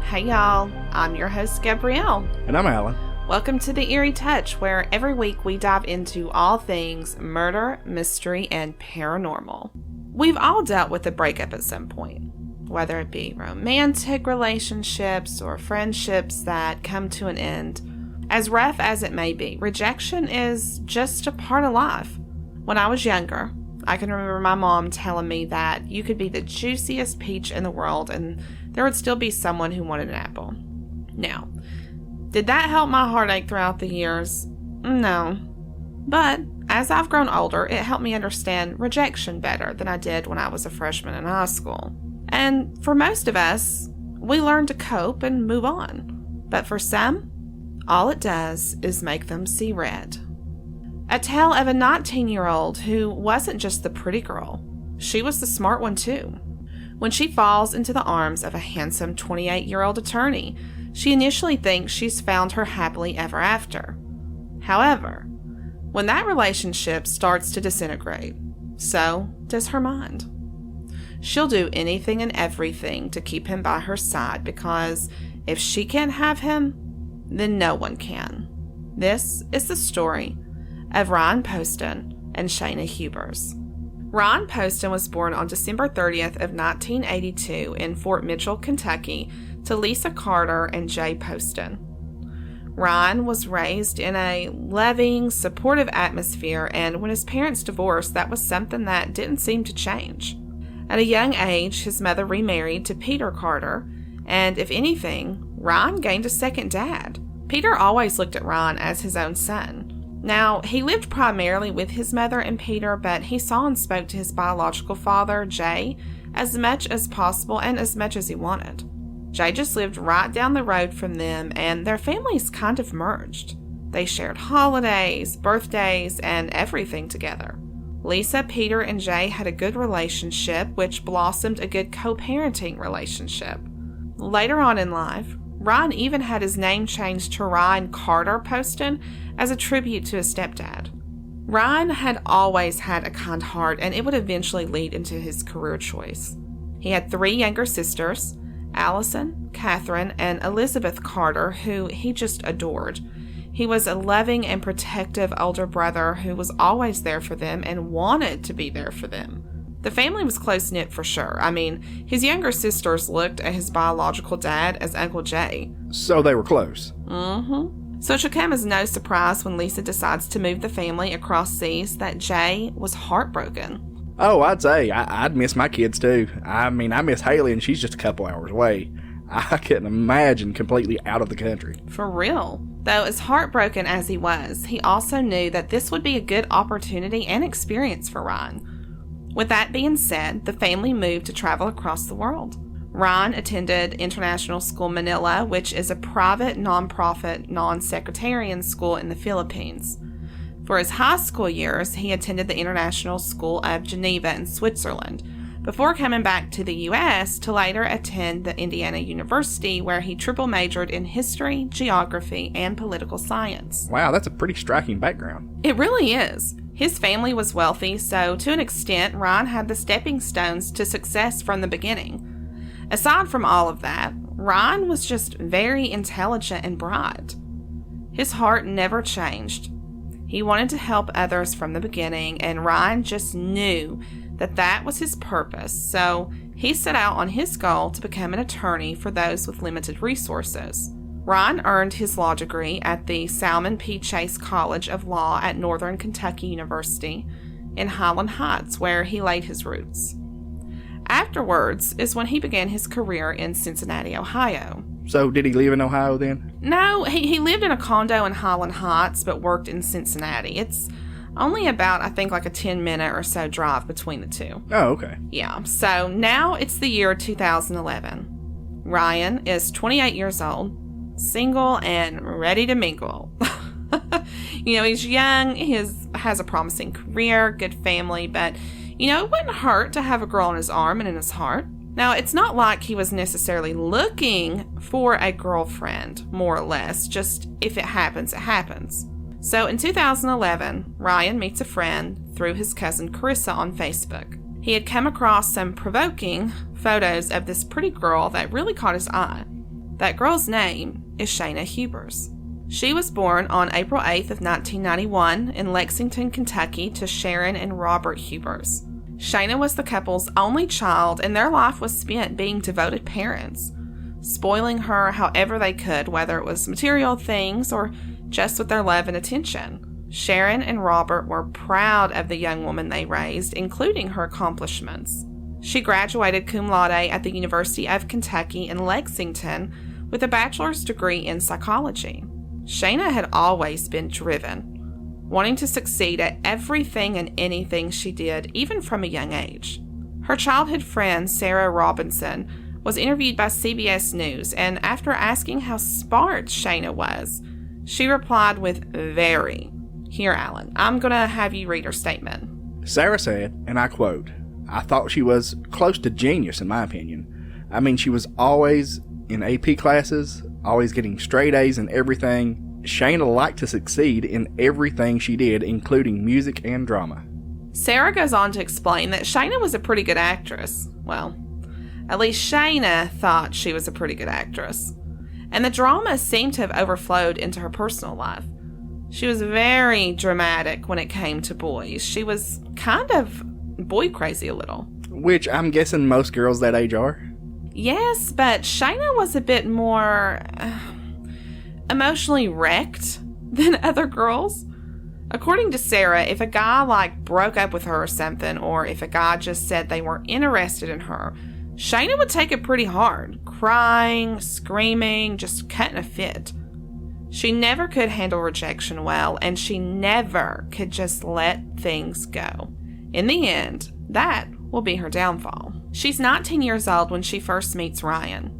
Hey y'all, I'm your host Gabrielle. And I'm Alan. Welcome to the Eerie Touch, where every week we dive into all things murder, mystery, and paranormal. We've all dealt with a breakup at some point, whether it be romantic relationships or friendships that come to an end. As rough as it may be, rejection is just a part of life. When I was younger, I can remember my mom telling me that you could be the juiciest peach in the world and there would still be someone who wanted an apple. Now, did that help my heartache throughout the years? No. But as I've grown older, it helped me understand rejection better than I did when I was a freshman in high school. And for most of us, we learn to cope and move on. But for some, all it does is make them see red. A tale of a 19-year-old who wasn't just the pretty girl. She was the smart one too. When she falls into the arms of a handsome 28-year-old attorney, she initially thinks she's found her happily ever after. However, when that relationship starts to disintegrate, so does her mind. She'll do anything and everything to keep him by her side because if she can't have him, then no one can. This is the story of Ryan Poston and Shayna Hubers. Ryan Poston was born on December 30th of 1982 in Fort Mitchell, Kentucky, to Lisa Carter and Jay Poston. Ryan was raised in a loving, supportive atmosphere, and when his parents divorced, that was something that didn't seem to change. At a young age, his mother remarried to Peter Carter, and if anything, Ryan gained a second dad. Peter always looked at Ryan as his own son. Now, he lived primarily with his mother and Peter, but he saw and spoke to his biological father, Jay, as much as possible and as much as he wanted. Jay just lived right down the road from them, and their families kind of merged. They shared holidays, birthdays, and everything together. Lisa, Peter, and Jay had a good relationship, which blossomed a good co-parenting relationship. Later on in life, Ryan even had his name changed to Ryan Carter Poston as a tribute to his stepdad. Ryan had always had a kind heart, and it would eventually lead into his career choice. He had 3 younger sisters, Allison, Catherine, and Elizabeth Carter, who he just adored. He was a loving and protective older brother who was always there for them and wanted to be there for them. The family was close-knit for sure. I mean, his younger sisters looked at his biological dad as Uncle Jay. So they were close. Mm-hmm. So it should come as no surprise when Lisa decides to move the family across seas that Jay was heartbroken. Oh, I'd say I'd miss my kids too. I mean, I miss Haley and she's just a couple hours away. I couldn't imagine completely out of the country. For real. Though as heartbroken as he was, he also knew that this would be a good opportunity and experience for Ryan. With that being said, the family moved to travel across the world. Ryan attended International School Manila, which is a private, non-profit, non-sectarian school in the Philippines. For his high school years, he attended the International School of Geneva in Switzerland, before coming back to the U.S. to later attend the Indiana University, where he triple majored in history, geography, and political science. Wow, that's a pretty striking background. It really is. His family was wealthy, so to an extent, Ryan had the stepping stones to success from the beginning. Aside from all of that, Ryan was just very intelligent and bright. His heart never changed. He wanted to help others from the beginning, and Ryan just knew that that was his purpose, so he set out on his goal to become an attorney for those with limited resources. Ryan earned his law degree at the Salmon P. Chase College of Law at Northern Kentucky University in Highland Heights, where he laid his roots. Afterwards is when he began his career in Cincinnati, Ohio. So did he live in Ohio then? No, he lived in a condo in Highland Heights, but worked in Cincinnati. It's only about, I think, like a 10-minute or so drive between the two. Oh, okay. Yeah, so now it's the year 2011. Ryan is 28 years old, single, and ready to mingle. He's young, he has a promising career, good family, but, it wouldn't hurt to have a girl in his arm and in his heart. Now, it's not like he was necessarily looking for a girlfriend, more or less, just if it happens, it happens. So in 2011, Ryan meets a friend through his cousin Carissa on Facebook. He had come across some provoking photos of this pretty girl that really caught his eye. That girl's name is Shayna Hubers. She was born on April 8th of 1991 in Lexington, Kentucky to Sharon and Robert Hubers. Shayna was the couple's only child, and their life was spent being devoted parents, spoiling her however they could, whether it was material things or just with their love and attention. Sharon and Robert were proud of the young woman they raised, including her accomplishments. She graduated cum laude at the University of Kentucky in Lexington with a bachelor's degree in psychology. Shayna had always been driven, wanting to succeed at everything and anything she did, even from a young age. Her childhood friend, Sarah Robinson, was interviewed by CBS News, and after asking how smart Shayna was, she replied with very. Here, Alan, I'm going to have you read her statement. Sarah said, and I quote, "I thought she was close to genius in my opinion. I mean, she was always in AP classes, always getting straight A's in everything. Shayna liked to succeed in everything she did, including music and drama." Sarah goes on to explain that Shayna was a pretty good actress. Well, at least Shayna thought she was a pretty good actress. And the drama seemed to have overflowed into her personal life. She was very dramatic when it came to boys. She was kind of boy crazy a little. Which I'm guessing most girls that age are. Yes, but Shayna was a bit more emotionally wrecked than other girls. According to Sarah, if a guy broke up with her or something, or if a guy just said they weren't interested in her, Shayna would take it pretty hard, crying, screaming, just cutting a fit. She never could handle rejection well, and she never could just let things go. In the end, that will be her downfall. She's 19 years old when she first meets Ryan.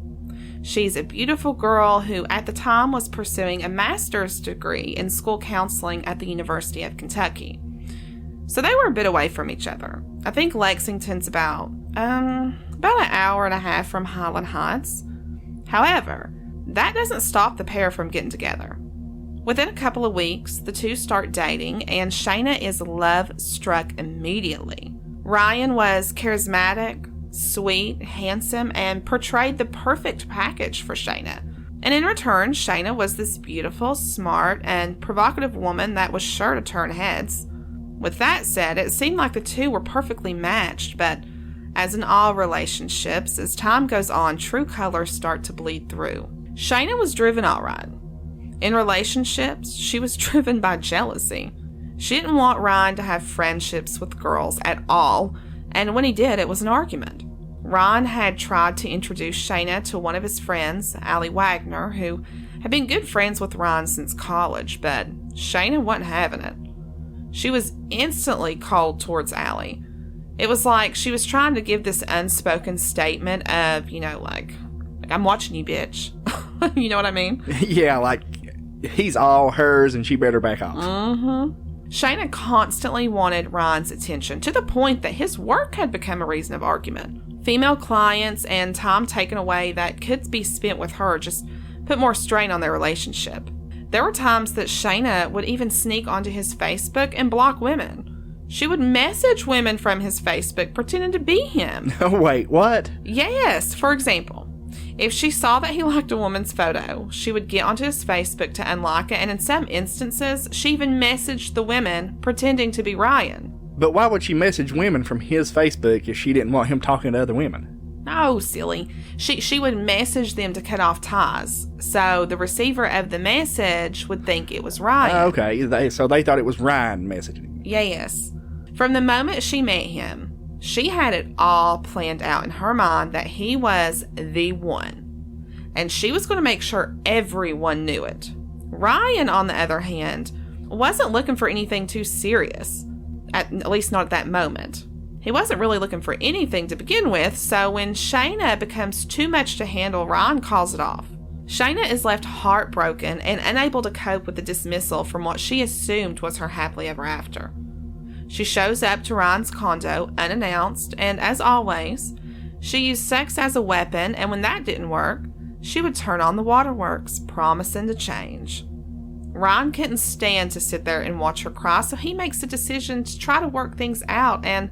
She's a beautiful girl who at the time was pursuing a master's degree in school counseling at the University of Kentucky. So they were a bit away from each other. I think Lexington's about an hour and a half from Highland Heights. However, that doesn't stop the pair from getting together. Within a couple of weeks, the two start dating, and Shayna is love-struck immediately. Ryan was charismatic, sweet, handsome, and portrayed the perfect package for Shayna. And in return, Shayna was this beautiful, smart, and provocative woman that was sure to turn heads. With that said, it seemed like the two were perfectly matched, but as in all relationships, as time goes on, true colors start to bleed through. Shayna was driven all right. In relationships, she was driven by jealousy. She didn't want Ryan to have friendships with girls at all, and when he did, it was an argument. Ryan had tried to introduce Shayna to one of his friends, Allie Wagner, who had been good friends with Ryan since college, but Shayna wasn't having it. She was instantly cold towards Allie. It was like she was trying to give this unspoken statement of, I'm watching you, bitch. You know what I mean? Yeah, he's all hers and she better back off. Mm-hmm. Shayna constantly wanted Ryan's attention to the point that his work had become a reason of argument. Female clients and time taken away that could be spent with her just put more strain on their relationship. There were times that Shayna would even sneak onto his Facebook and block women. She would message women from his Facebook pretending to be him. Wait, what? Yes, for example, if she saw that he liked a woman's photo, she would get onto his Facebook to unlike it, and in some instances, she even messaged the women pretending to be Ryan. But why would she message women from his Facebook if she didn't want him talking to other women? Oh, silly. She would message them to cut off ties, so the receiver of the message would think it was Ryan. Okay, so they thought it was Ryan messaging. Yes. From the moment she met him, she had it all planned out in her mind that he was the one, and she was going to make sure everyone knew it. Ryan, on the other hand, wasn't looking for anything too serious, at least not at that moment. He wasn't really looking for anything to begin with, so when Shayna becomes too much to handle, Ryan calls it off. Shayna is left heartbroken and unable to cope with the dismissal from what she assumed was her happily ever after. She shows up to Ryan's condo unannounced, and as always, she used sex as a weapon, and when that didn't work, she would turn on the waterworks, promising to change. Ryan couldn't stand to sit there and watch her cry, so he makes the decision to try to work things out, and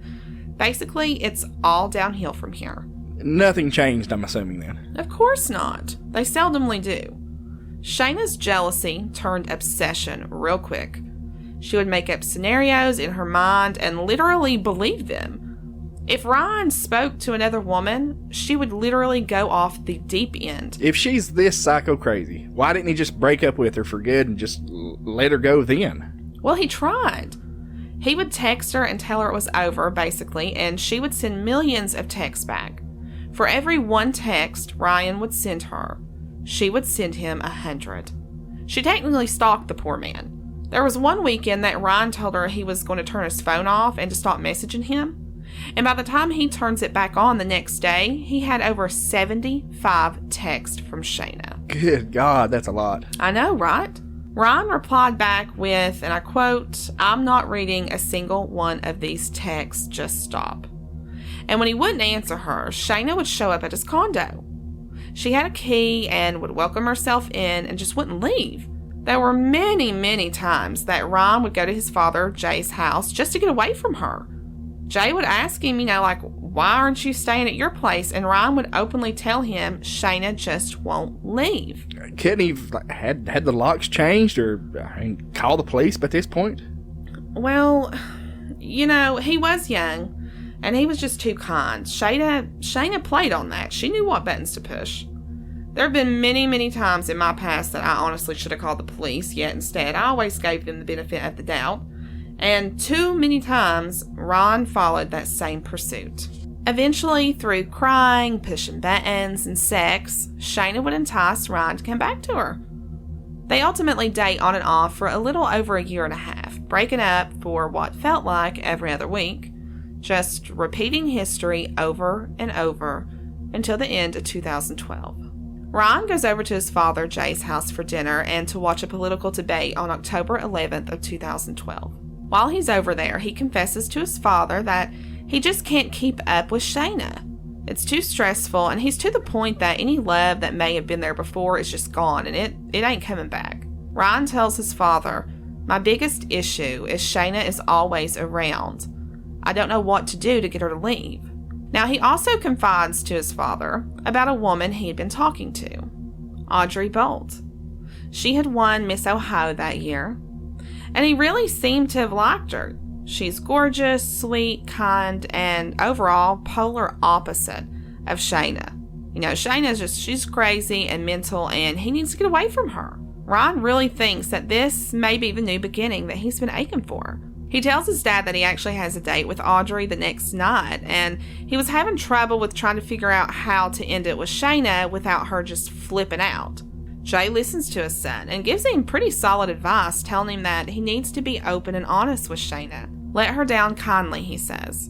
basically, it's all downhill from here. Nothing changed, I'm assuming then. Of course not. They seldomly do. Shayna's jealousy turned obsession real quick. She would make up scenarios in her mind and literally believe them. If Ryan spoke to another woman, she would literally go off the deep end. If she's this psycho crazy, why didn't he just break up with her for good and just let her go then? Well, he tried. He would text her and tell her it was over, basically, and she would send millions of texts back. For every one text Ryan would send her, she would send him 100. She technically stalked the poor man. There was one weekend that Ryan told her he was going to turn his phone off and to stop messaging him. And by the time he turns it back on the next day, he had over 75 texts from Shayna. Good God, that's a lot. I know, right? Ryan replied back with, and I quote, "I'm not reading a single one of these texts, just stop." And when he wouldn't answer her, Shayna would show up at his condo. She had a key and would welcome herself in and just wouldn't leave. There were many, many times that Ryan would go to his father, Jay's house, just to get away from her. Jay would ask him, why aren't you staying at your place? And Ryan would openly tell him Shayna just won't leave. Couldn't he had the locks changed or call the police by this point? Well, he was young and he was just too kind. Shayna played on that. She knew what buttons to push. There have been many, many times in my past that I honestly should have called the police, yet instead I always gave them the benefit of the doubt. And too many times, Ron followed that same pursuit. Eventually, through crying, pushing buttons, and sex, Shayna would entice Ron to come back to her. They ultimately date on and off for a little over a year and a half, breaking up for what felt like every other week, just repeating history over and over until the end of 2012. Ron goes over to his father, Jay's house for dinner and to watch a political debate on October 11th of 2012. While he's over there, he confesses to his father that he just can't keep up with Shayna. It's too stressful, and he's to the point that any love that may have been there before is just gone, and it ain't coming back. Ryan tells his father, "My biggest issue is Shayna is always around. I don't know what to do to get her to leave." Now, he also confides to his father about a woman he had been talking to, Audrey Bolt. She had won Miss Ohio that year, and he really seemed to have liked her. She's gorgeous, sweet, kind, and overall polar opposite of Shayna. Shayna's she's crazy and mental, and he needs to get away from her. Ron really thinks that this may be the new beginning that he's been aching for. He tells his dad that he actually has a date with Audrey the next night, and he was having trouble with trying to figure out how to end it with Shayna without her just flipping out. Jay listens to his son and gives him pretty solid advice, telling him that he needs to be open and honest with Shayna. Let her down kindly, he says.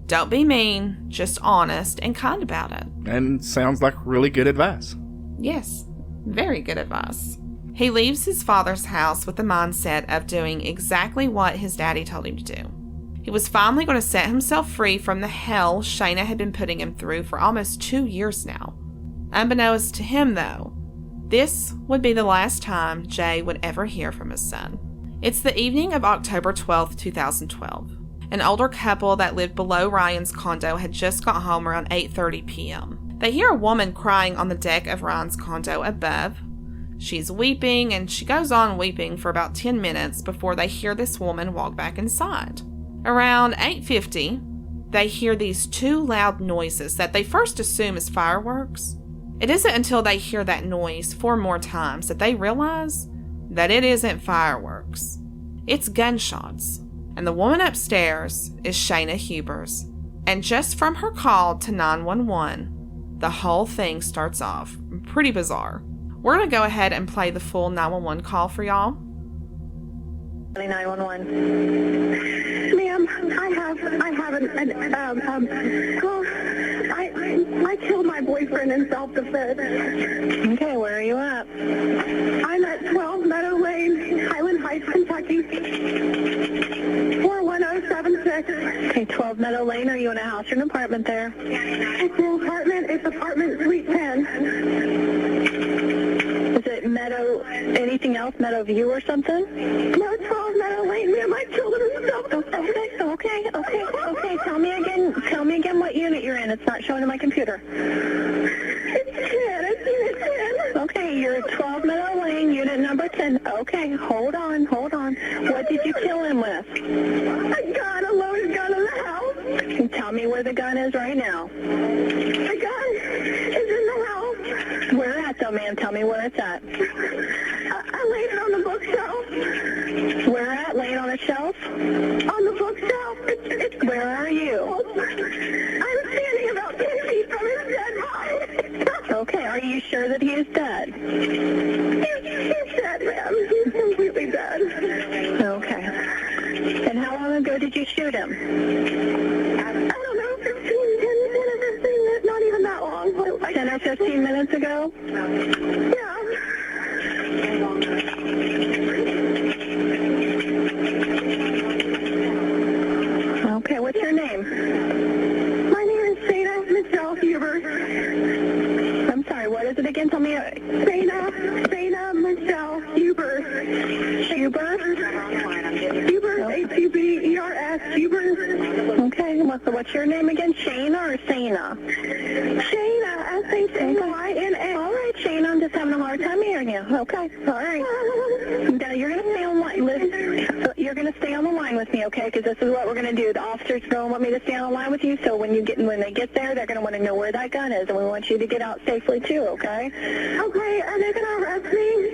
Don't be mean, just honest and kind about it. And sounds like really good advice. Yes, very good advice. He leaves his father's house with the mindset of doing exactly what his daddy told him to do. He was finally going to set himself free from the hell Shayna had been putting him through for almost 2 years now. Unbeknownst to him, though, this would be the last time Jay would ever hear from his son. It's the evening of October 12th, 2012. An older couple that lived below Ryan's condo had just got home around 8:30 p.m. They hear a woman crying on the deck of Ryan's condo above. She's weeping, and she goes on weeping for about 10 minutes before they hear this woman walk back inside. Around 8:50, they hear these two loud noises that they first assume is fireworks. It isn't until they hear that noise 4 more times that they realize that it isn't fireworks. It's gunshots. And the woman upstairs is Shayna Hubers. And just from her call to 911, the whole thing starts off pretty bizarre. We're going to go ahead and play the full 911 call for y'all. 911. Ma'am, I killed my boyfriend in self-defense. Okay, where are you at? I'm at 12 Meadow Lane, Highland Heights, Kentucky. 41076. Okay, 12 Meadow Lane. Are you in a house or an apartment there? It's an apartment. It's apartment suite 10. Is it Meadow, anything else? Meadow View or something? No, 12 Meadow Lane. Ma'am, I killed him in self-defense. Okay. Tell me again what unit you're in. It's not showing in my computer. It's 10. It's unit 10. Okay, you're 12 Meadow Lane, unit number 10. Okay, hold on. What did you kill him with? A gun, a loaded gun in the house. Tell me where the gun is right now. The gun is in the house. Where at, though, ma'am? Tell me where it's at. I laid it on the bookshelf. Where at? Laying on a shelf? On the bookshelf. Where are you? I'm standing about 10 feet from his dead body. Okay, are you sure that he is dead? He's dead, ma'am. He's completely dead. Okay. And how long ago did you shoot him? I don't know, 10 or 15 minutes, not even that long. 10 or 15 minutes ago? Yeah. Okay, what's your name? My name is Shayna Michelle Huber. I'm sorry, what is it again? Tell me. Shayna Michelle Huber. Huber? Huber, H-U-B-E-R-S, Huber. Okay, what's your name again? Shayna or Shayna? Shayna, S-H-A-Y-N-A. All right, Shayna, I'm just having a hard time hearing you. Okay, all right. You're going to stay on line. Listen, you're going to stay on the line with me, okay? Because this is what we're going to do. The officers are going to want me to stay on the line with you, so when they get there, they're going to want to know where that gun is, and we want you to get out safely too, okay? Okay, are they going to arrest me?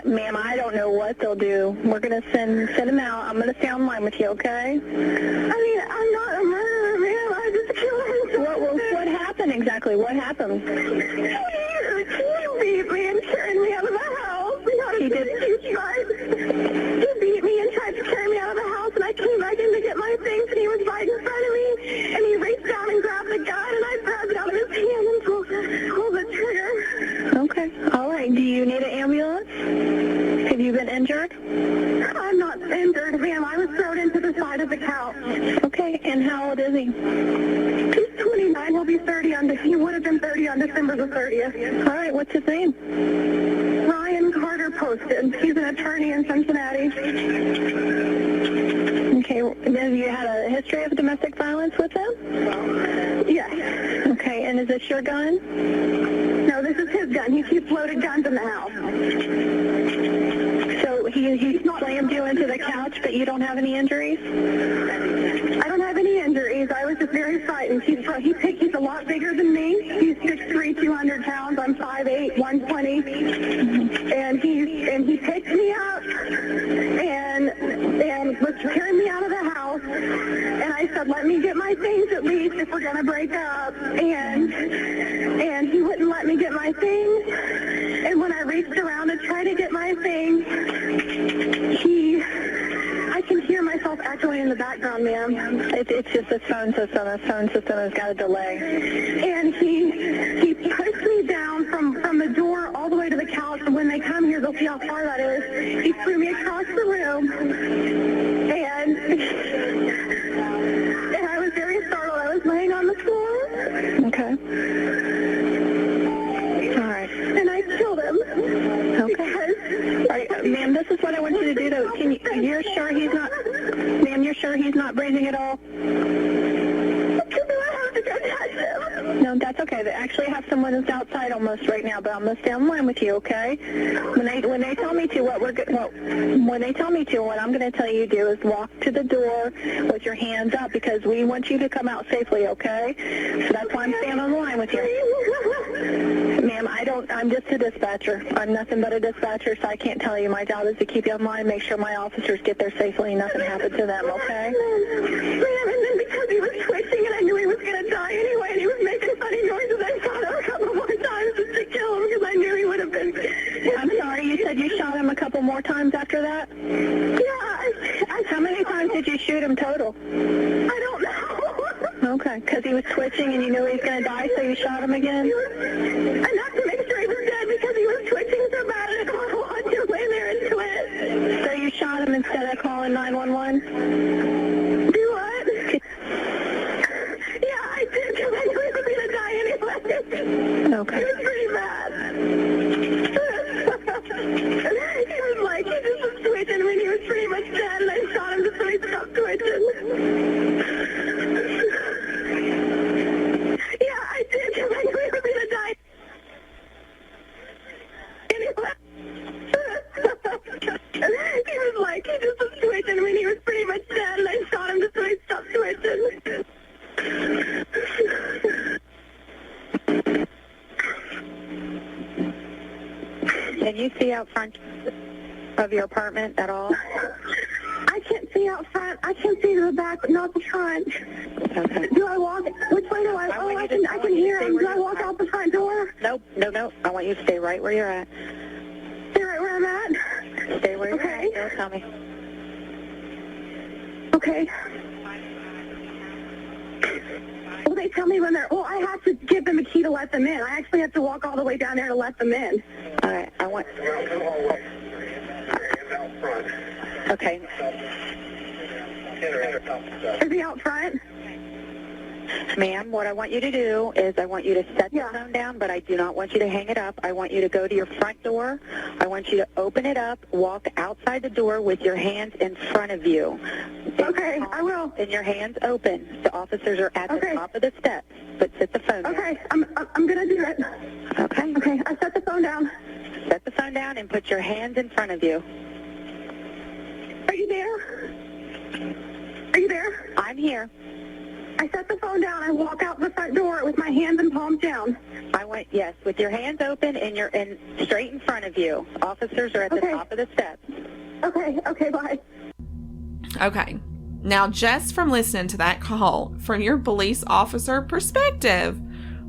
Ma'am, I don't know what they'll do. We're going to send them out. I'm going to stay on the line with you, okay? I mean, I'm not a murderer, ma'am. I just killed him. What happened exactly? What happened? He beat me and turned me out of the house. He did? He beat me and tried to turn me out of the house, and I came back in to get my things, and he was right in front of me, and he reached down and grabbed the gun, and I grabbed it out of his hand and pulled the trigger. Okay. All right. Do you need an ambulance? Have you been injured? I'm not injured, ma'am. I was thrown into the side of the couch. Okay. And how old is he? He's 29. He'll be 30 he would have been 30 on December the 30th. All right. What's his name? Ryan Carter Poston. He's an attorney in Cincinnati. Okay. Have you had a history of domestic violence with him? Yes. Okay. And is this your gun? No, this is his gun. He keeps loaded guns in the house. So he slammed you into the couch, but you don't have any injuries? I don't have any injuries. I was just very frightened. He's a lot bigger than me. He's 6'3", 200 pounds. I'm 5'8", 120. And he picked me up and was carrying me out of the house. And I said, let me get my things at least if we're going to break up. And he wouldn't let me get my things. And when I reached around to try to get my things, I can hear myself echoing in the background, ma'am. It's just a phone system. The phone system has got a delay. And he pushed me down from the door all the way to the couch. And when they come here, they'll see how far that is. He threw me across the room. And I was very startled. I was laying on the floor. Okay. All right. And I killed him. Okay. All right, ma'am, this is what I want you to do, though. You're sure he's not, ma'am, you're sure he's not breathing at all? Do I have to go touch him? No, that's okay. They actually have someone that's outside almost right now, but I'm going to stay on the line with you, okay? When they tell me to, when they tell me to, what I'm going to tell you to do is walk to the door with your hands up because we want you to come out safely, okay? So that's why I'm staying on the line with you. Ma'am, I'm just a dispatcher. I'm nothing but a dispatcher, so I can't tell you. My job is to keep you on line, make sure my officers get there safely and nothing happens to them, okay? Ma'am, and then because he was twitching and I knew he was going to die anyway, and he was making funny noises, I shot him a couple more times just to kill him because I knew he would have been. I'm sorry, you said you shot him a couple more times after that? Yeah. How many times did you shoot him total? I don't know. Okay, because he was twitching and you knew he was going to die, so you shot him again? Enough to make sure he was dead because he was twitching so bad and I don't want to lay there and twitch. So you shot him instead of calling 911? Do what? Yeah, I did because I knew he was going to die anyway. Okay. It was pretty bad. He was like, he just was twitching when he was pretty much dead and I shot him just so he stopped twitching. Yeah, I did because I knew he was going to die. Can you see out front of your apartment at all? I can't see out front. I can see to the back, but not the front. Okay. Do I walk? Which way do I? I can hear him. Do I walk out the front door? Nope. I want you to stay right where you're at. Stay right where I'm at? Stay where you're Okay. at. Don't tell me. Okay. Well, they tell me when they're... Well, I have to give them a key to let them in. I actually have to walk all the way down there to let them in. All right. I want... Okay. Is he out front? Ma'am, what I want you to do is I want you to set the phone down, but I do not want you to hang it up. I want you to go to your front door. I want you to open it up, walk outside the door with your hands in front of you. Okay, I will. And your hands open. The officers are at the top of the steps, but set the phone down. Okay, I'm going to do it. Okay. Okay, I set the phone down. Set the phone down and put your hands in front of you. Are you there? Are you there? I'm here. I set the phone down. I walk out the front door with my hands and palms down. Yes, with your hands open and you're straight in front of you. Officers are at the top of the steps. Okay, bye. Okay. Now, just from listening to that call, from your police officer perspective,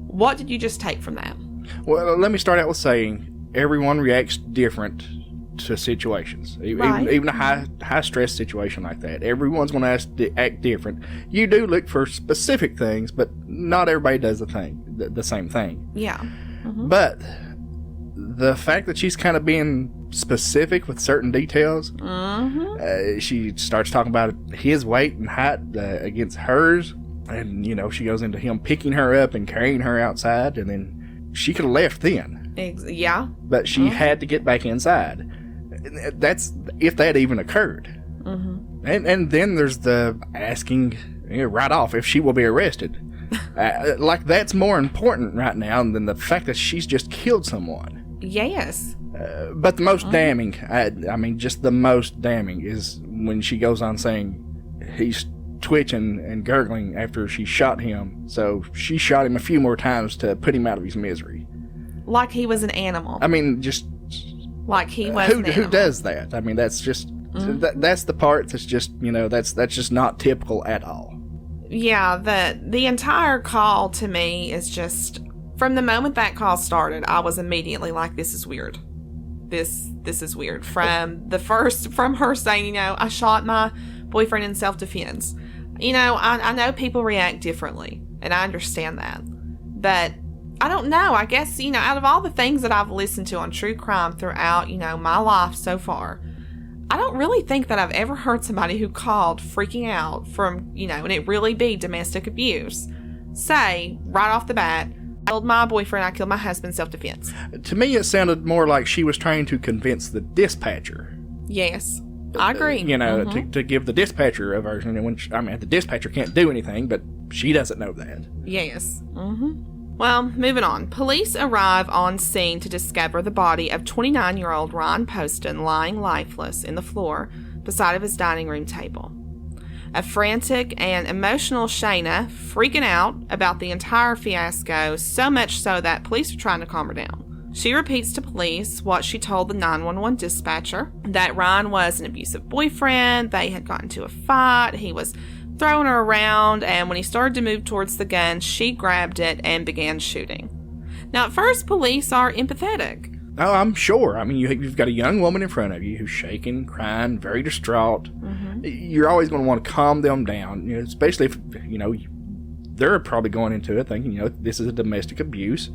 what did you just take from that? Well, let me start out with saying everyone reacts different to situations. Right. Even a high stress situation like that. Everyone's going to act different. You do look for specific things, but not everybody does the same thing. Yeah. Mm-hmm. But the fact that she's kind of being specific with certain details, she starts talking about his weight and height against hers, and she goes into him picking her up and carrying her outside, and then she could have left then. Yeah. But she had to get back inside. That's if that even occurred. Mm-hmm. And then there's the asking right off if she will be arrested. Like that's more important right now than the fact that she's just killed someone. Yes. But the most damning, I mean, just the most damning is when she goes on saying he's twitching and gurgling after she shot him. So she shot him a few more times to put him out of his misery. Like he was an animal. I mean, just... Like he was an animal. Who does that? I mean, that's just... that's the part that's just, that's just not typical at all. Yeah, the entire call to me is just... From the moment that call started, I was immediately like, this is weird. This is weird. From her saying, I shot my boyfriend in self-defense. I know people react differently, and I understand that. But I don't know. I guess, out of all the things that I've listened to on true crime throughout, my life so far, I don't really think that I've ever heard somebody who called freaking out from, and it really be domestic abuse, say right off the bat, I killed my boyfriend, I killed my husband, self-defense. To me, it sounded more like she was trying to convince the dispatcher. Yes, I agree. To give the dispatcher a version. And the dispatcher can't do anything, but she doesn't know that. Yes. Mm-hmm. Well, moving on. Police arrive on scene to discover the body of 29-year-old Ron Poston lying lifeless in the floor beside of his dining room table. A frantic and emotional Shayna freaking out about the entire fiasco, so much so that police are trying to calm her down. She repeats to police what she told the 911 dispatcher, that Ron was an abusive boyfriend, they had gotten into a fight, he was throwing her around, and when he started to move towards the gun, she grabbed it and began shooting. Now, at first, police are empathetic. Oh, I'm sure. I mean, you've got a young woman in front of you who's shaking, crying, very distraught. Mm-hmm. You're always going to want to calm them down, especially if, they're probably going into it thinking, this is a domestic abuse,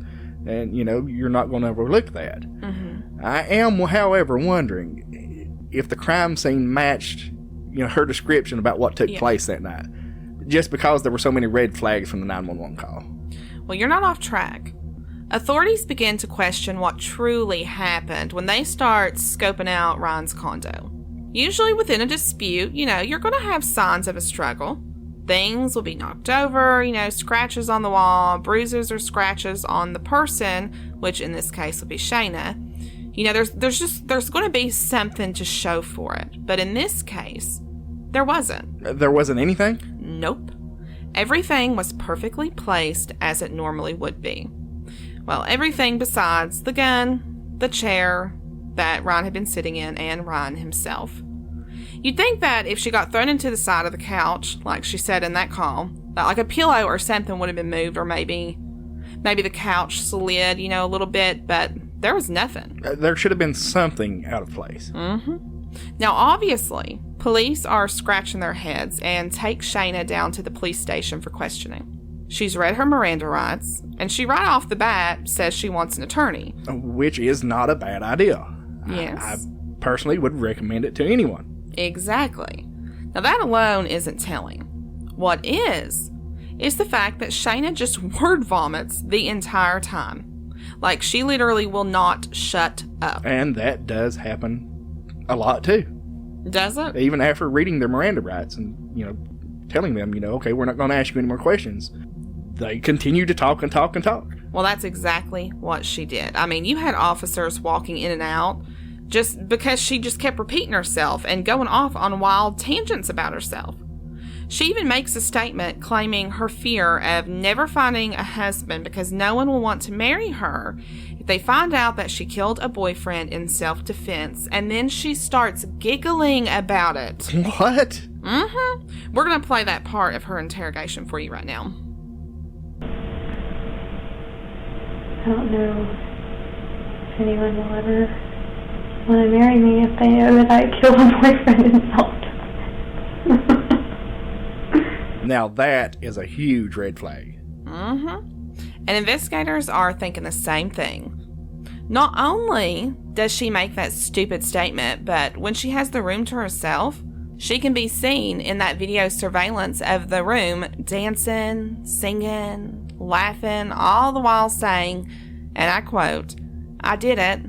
and, you're not going to overlook that. Mm-hmm. I am, however, wondering if the crime scene matched her description about what took place that night, just because there were so many red flags from the 911 call. Well, you're not off track. Authorities begin to question what truly happened when they start scoping out Ron's condo. Usually within a dispute, you're going to have signs of a struggle. Things will be knocked over, scratches on the wall, bruises or scratches on the person, which in this case will be Shayna. There's going to be something to show for it. But in this case, there wasn't. There wasn't anything? Nope. Everything was perfectly placed as it normally would be. Well, everything besides the gun, the chair, that Ryan had been sitting in and Ryan himself. You'd think that if she got thrown into the side of the couch, like she said in that call, that like a pillow or something would have been moved, or maybe the couch slid, a little bit, but there was nothing. There should have been something out of place. Now, obviously, police are scratching their heads and take Shayna down to the police station for questioning. She's read her Miranda rights, and she right off the bat says she wants an attorney. Which is not a bad idea. Yes. I personally would recommend it to anyone. Exactly. Now, that alone isn't telling. What is the fact that Shayna just word vomits the entire time. Like, she literally will not shut up. And that does happen a lot, too. Does it? Even after reading their Miranda rights and, telling them, okay, we're not going to ask you any more questions, they continue to talk and talk and talk. Well, that's exactly what she did. I mean, you had officers walking in and out just because she just kept repeating herself and going off on wild tangents about herself. She even makes a statement claiming her fear of never finding a husband because no one will want to marry her if they find out that she killed a boyfriend in self-defense, and then she starts giggling about it. What? We're going to play that part of her interrogation for you right now. I don't know if anyone will ever want to marry me if they know that I killed a boyfriend in self-defense. Now that is a huge red flag. And investigators are thinking the same thing. Not only does she make that stupid statement, but when she has the room to herself, she can be seen in that video surveillance of the room dancing, singing, laughing, all the while saying, and I quote, "I did it.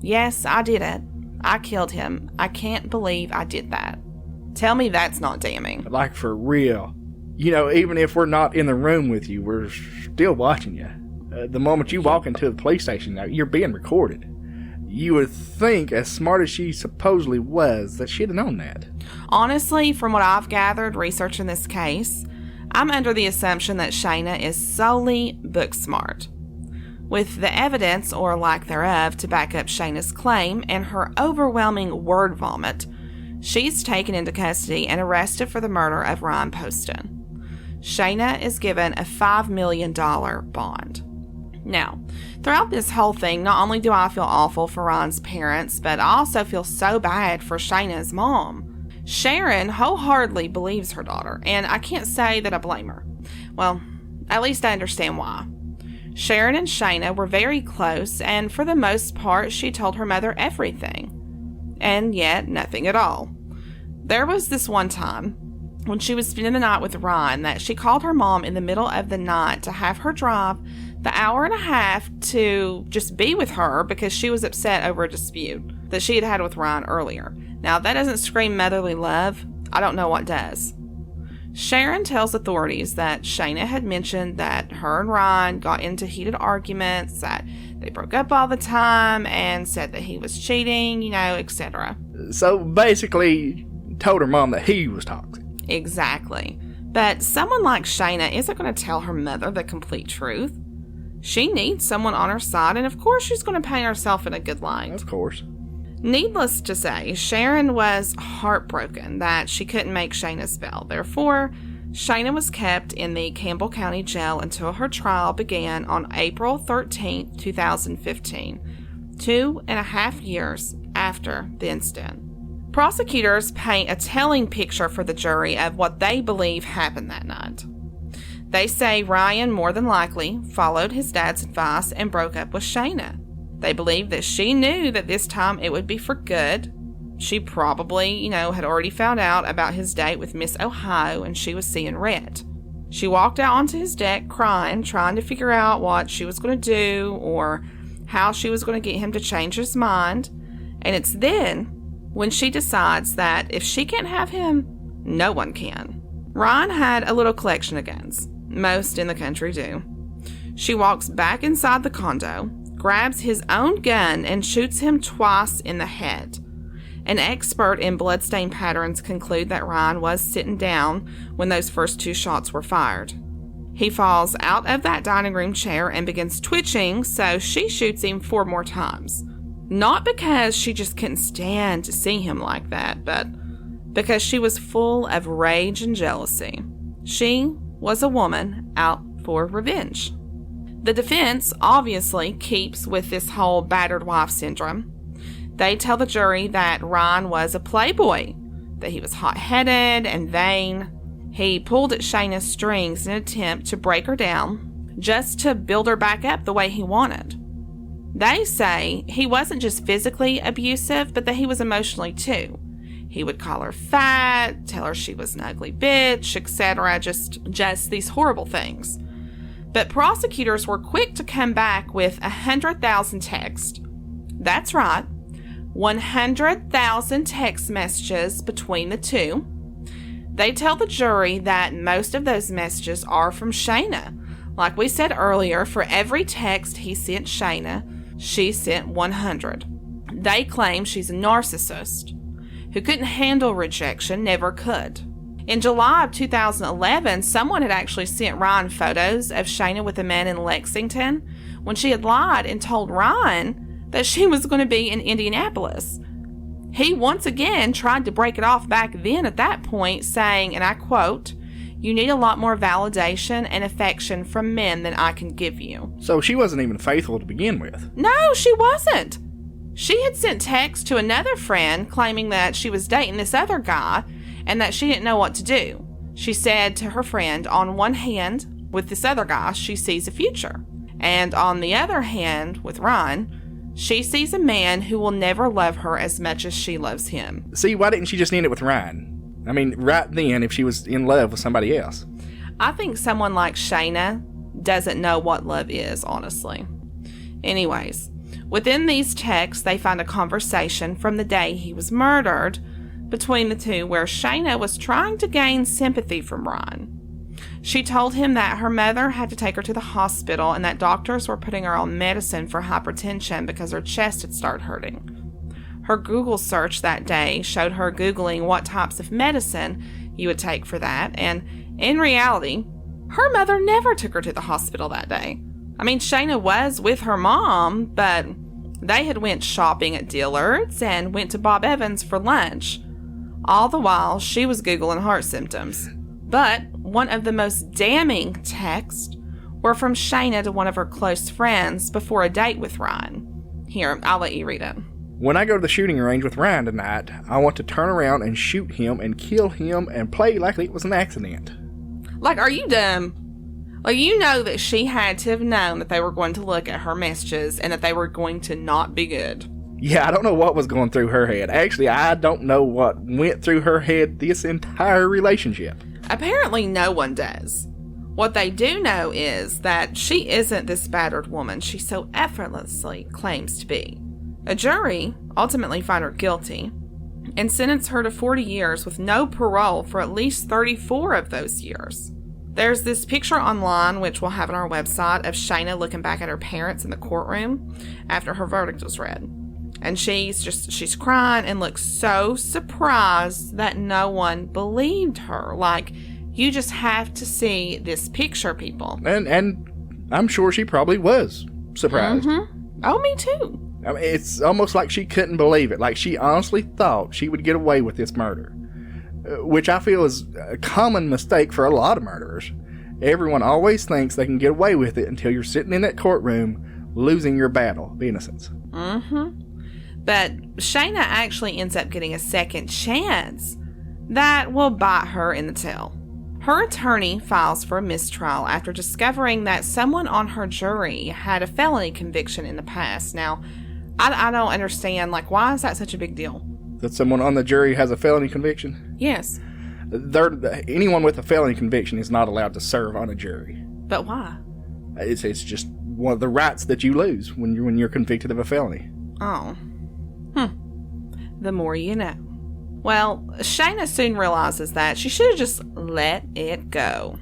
Yes, I did it. I killed him. I can't believe I did that." Tell me that's not damning. Like, for real. Even if we're not in the room with you, we're still watching you. The moment you walk into the police station, now you're being recorded. You would think, as smart as she supposedly was, that she'd have known that. Honestly, from what I've gathered researching this case, I'm under the assumption that Shayna is solely book smart. With the evidence, or lack thereof, to back up Shayna's claim and her overwhelming word vomit, she's taken into custody and arrested for the murder of Ryan Poston. Shayna is given a $5 million bond. Now, throughout this whole thing, not only do I feel awful for Ryan's parents, but I also feel so bad for Shayna's mom. Sharon wholeheartedly believes her daughter, and I can't say that I blame her. Well, at least I understand why. Sharon and Shayna were very close, and for the most part, she told her mother everything. And yet, nothing at all. There was this one time, when she was spending the night with Ryan, that she called her mom in the middle of the night to have her drive the hour and a half to just be with her because she was upset over a dispute that she had had with Ryan earlier. Now, if that doesn't scream motherly love, I don't know what does. Sharon tells authorities that Shayna had mentioned that her and Ryan got into heated arguments, that they broke up all the time, and said that he was cheating, etc. So basically, told her mom that he was toxic. Exactly. But someone like Shayna isn't going to tell her mother the complete truth. She needs someone on her side, and of course she's going to paint herself in a good light. Of course. Needless to say, Sharon was heartbroken that she couldn't make Shayna's bail. Therefore, Shayna was kept in the Campbell County Jail until her trial began on April 13, 2015, 2.5 years after the incident. Prosecutors paint a telling picture for the jury of what they believe happened that night. They say Ryan more than likely followed his dad's advice and broke up with Shayna. They believe that she knew that this time it would be for good. She probably, had already found out about his date with Miss Ohio and she was seeing red. She walked out onto his deck crying, trying to figure out what she was going to do or how she was going to get him to change his mind. And it's then when she decides that if she can't have him, no one can. Ryan had a little collection of guns. Most in the country do. She walks back inside the condo, grabs his own gun, and shoots him twice in the head. An expert in bloodstain patterns conclude that Ryan was sitting down when those first 2 shots were fired. He falls out of that dining room chair and begins twitching, so she shoots him 4 more times. Not because she just couldn't stand to see him like that, but because she was full of rage and jealousy. She was a woman out for revenge. The defense obviously keeps with this whole battered wife syndrome. They tell the jury that Ryan was a playboy, that he was hot-headed and vain. He pulled at Shayna's strings in an attempt to break her down, just to build her back up the way he wanted. They say he wasn't just physically abusive, but that he was emotionally too. He would call her fat, tell her she was an ugly bitch, etc. Just these horrible things. But prosecutors were quick to come back with 100,000 texts. That's right, 100,000 text messages between the two. They tell the jury that most of those messages are from Shayna. Like we said earlier, for every text he sent Shayna, she sent 100. They claim she's a narcissist who couldn't handle rejection, never could. In July of 2011, someone had actually sent Ryan photos of Shayna with a man in Lexington when she had lied and told Ryan that she was going to be in Indianapolis. He once again tried to break it off back then at that point, saying, and I quote, "You need a lot more validation and affection from men than I can give you." So she wasn't even faithful to begin with. No, she wasn't. She had sent texts to another friend claiming that she was dating this other guy and that she didn't know what to do. She said to her friend, on one hand, with this other guy, she sees a future. And on the other hand, with Ryan, she sees a man who will never love her as much as she loves him. See, why didn't she just end it with Ryan? I mean, right then, if she was in love with somebody else. I think someone like Shayna doesn't know what love is, honestly. Anyways, within these texts, they find a conversation from the day he was murdered between the two where Shayna was trying to gain sympathy from Ryan. She told him that her mother had to take her to the hospital and that doctors were putting her on medicine for hypertension because her chest had started hurting. Her Google search that day showed her Googling what types of medicine you would take for that, and in reality, her mother never took her to the hospital that day. I mean, Shayna was with her mom, but they had went shopping at Dillard's and went to Bob Evans for lunch. All the while, she was Googling heart symptoms. But one of the most damning texts were from Shayna to one of her close friends before a date with Ryan. Here, I'll let you read it. "When I go to the shooting range with Ryan tonight, I want to turn around and shoot him and kill him and play like it was an accident." Like, are you dumb? Like, you know that she had to have known that they were going to look at her messages and that they were going to not be good. Yeah, I don't know what was going through her head. Actually, I don't know what went through her head this entire relationship. Apparently, no one does. What they do know is that she isn't this battered woman she so effortlessly claims to be. A jury ultimately found her guilty and sentenced her to 40 years with no parole for at least 34 of those years. There's this picture online, which we'll have on our website, of Shayna looking back at her parents in the courtroom after her verdict was read. And she's crying and looks so surprised that no one believed her. Like, you just have to see this picture, people. And I'm sure she probably was surprised. Mm-hmm. Oh, me too. I mean, it's almost like she couldn't believe it. Like, she honestly thought she would get away with this murder. Which I feel is a common mistake for a lot of murderers. Everyone always thinks they can get away with it until you're sitting in that courtroom losing your battle of innocence. Mm-hmm. But Shayna actually ends up getting a second chance that will bite her in the tail. Her attorney files for a mistrial after discovering that someone on her jury had a felony conviction in the past. Now, I don't understand, like, why is that such a big deal? That someone on the jury has a felony conviction? Yes. Anyone with a felony conviction is not allowed to serve on a jury. But why? It's just one of the rights that you lose when you're convicted of a felony. Oh. The more you know. Well, Shayna soon realizes that she should have just let it go.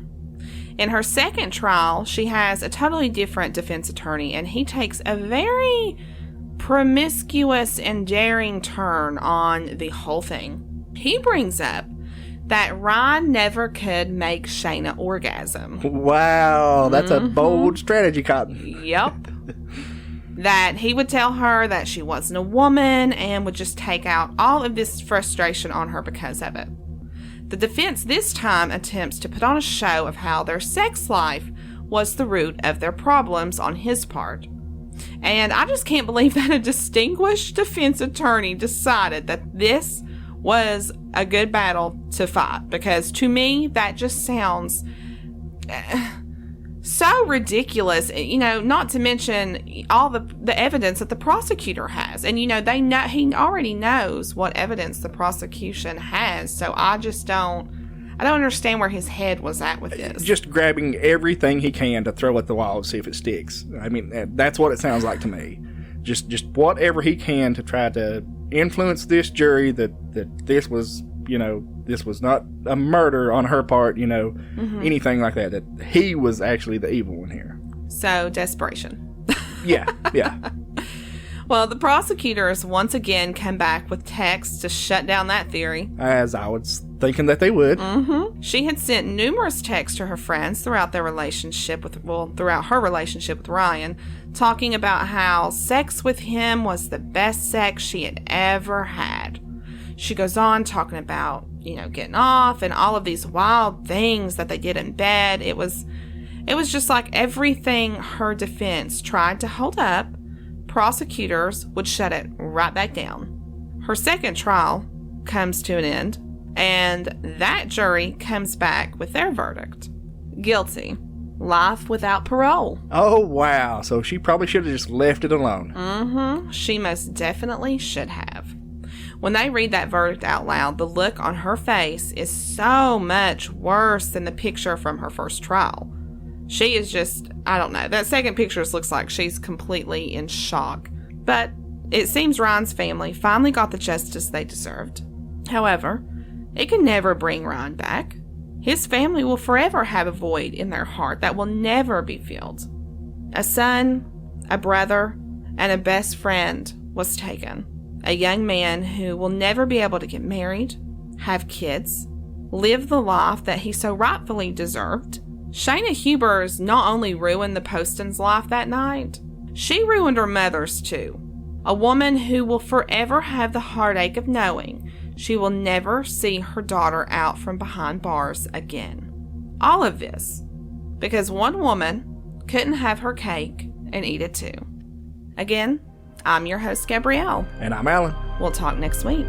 In her second trial, she has a totally different defense attorney, and he takes a very promiscuous and daring turn on the whole thing. He brings up that Ryan never could make Shayna orgasm. Wow, that's a bold strategy, Cotton. Yep. that he would tell her that she wasn't a woman and would just take out all of this frustration on her because of it. The defense this time attempts to put on a show of how their sex life was the root of their problems on his part. And I just can't believe that a distinguished defense attorney decided that this was a good battle to fight, because to me that just sounds so ridiculous, not to mention all the evidence that the prosecutor has. And he already knows what evidence the prosecution has, so I don't understand where his head was at with this. Just grabbing everything he can to throw at the wall to see if it sticks. I mean, that's what it sounds like to me. Just whatever he can to try to influence this jury that this was, this was not a murder on her part, anything like that he was actually the evil one here. So, desperation. Yeah. Well, the prosecutors once again come back with texts to shut down that theory. As I was thinking that they would. Mm-hmm. She had sent numerous texts to her friends throughout her relationship with Ryan, talking about how sex with him was the best sex she had ever had. She goes on talking about, getting off and all of these wild things that they did in bed. It was just like everything her defense tried to hold up, prosecutors would shut it right back down. Her second trial comes to an end, and that jury comes back with their verdict. Guilty. Life without parole. Oh, wow. So she probably should have just left it alone. Mm-hmm. She most definitely should have. When they read that verdict out loud, the look on her face is so much worse than the picture from her first trial. She is just, I don't know. That second picture just looks like she's completely in shock. But it seems Ryan's family finally got the justice they deserved. However, it can never bring Ryan back. His family will forever have a void in their heart that will never be filled. A son, a brother, and a best friend was taken. A young man who will never be able to get married, have kids, live the life that he so rightfully deserved. Shayna Hubers not only ruined the Poston's life that night, she ruined her mother's too. A woman who will forever have the heartache of knowing she will never see her daughter out from behind bars again. All of this because one woman couldn't have her cake and eat it too. Again, I'm your host, Gabrielle. And I'm Alan. We'll talk next week.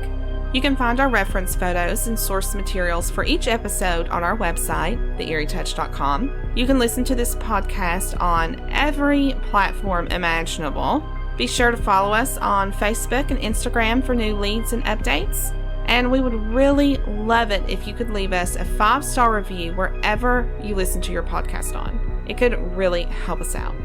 You can find our reference photos and source materials for each episode on our website, theeerietouch.com. You can listen to this podcast on every platform imaginable. Be sure to follow us on Facebook and Instagram for new leads and updates. And we would really love it if you could leave us a 5-star review wherever you listen to your podcast on. It could really help us out.